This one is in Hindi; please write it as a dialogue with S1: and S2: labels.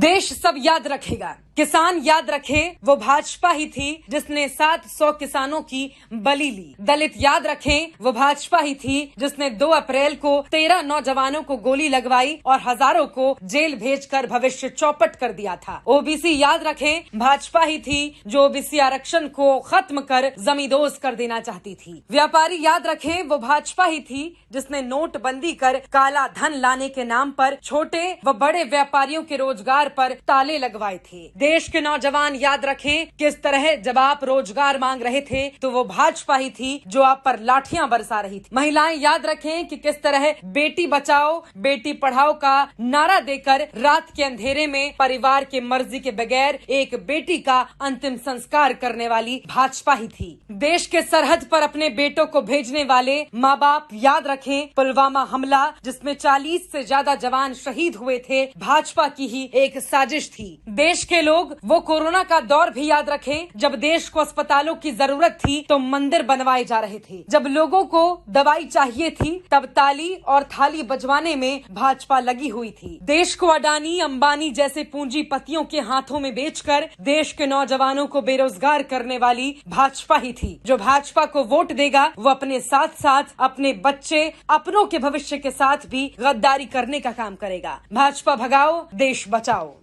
S1: देश सब याद रखेगा, किसान याद रखे वो भाजपा ही थी जिसने 700 किसानों की बलि ली। दलित याद रखें वो भाजपा ही थी जिसने 2 अप्रैल को 13 नौजवानों को गोली लगवाई और हजारों को जेल भेजकर भविष्य चौपट कर दिया था। ओबीसी याद रखें भाजपा ही थी जो ओबीसी आरक्षण को खत्म कर जमींदोज कर देना चाहती थी। व्यापारी याद रखें वो भाजपा ही थी जिसने नोटबंदी कर काला धन लाने के नाम पर छोटे व बड़े व्यापारियों के रोजगार पर ताले लगवाए थे। देश के नौजवान याद रखें किस तरह जब आप रोजगार मांग रहे थे तो वो भाजपा ही थी जो आप पर लाठियां बरसा रही थी। महिलाएं याद रखें कि किस तरह बेटी बचाओ बेटी पढ़ाओ का नारा देकर रात के अंधेरे में परिवार के मर्जी के बगैर एक बेटी का अंतिम संस्कार करने वाली भाजपा ही थी। देश के सरहद पर अपने बेटों को भेजने वाले माँ बाप याद रखें पुलवामा हमला जिसमें 40 से ज्यादा जवान शहीद हुए थे, भाजपा की ही एक साजिश थी। देश के लोग वो कोरोना का दौर भी याद रखें जब देश को अस्पतालों की जरूरत थी तो मंदिर बनवाए जा रहे थे। जब लोगों को दवाई चाहिए थी तब ताली और थाली बजवाने में भाजपा लगी हुई थी। देश को अडानी अंबानी जैसे पूंजीपतियों के हाथों में बेचकर देश के नौजवानों को बेरोजगार करने वाली भाजपा ही थी। जो भाजपा को वोट देगा वो अपने साथ साथ अपने बच्चे अपनों के भविष्य के साथ भी गद्दारी करने का काम करेगा। भाजपा भगाओ देश बचाओ।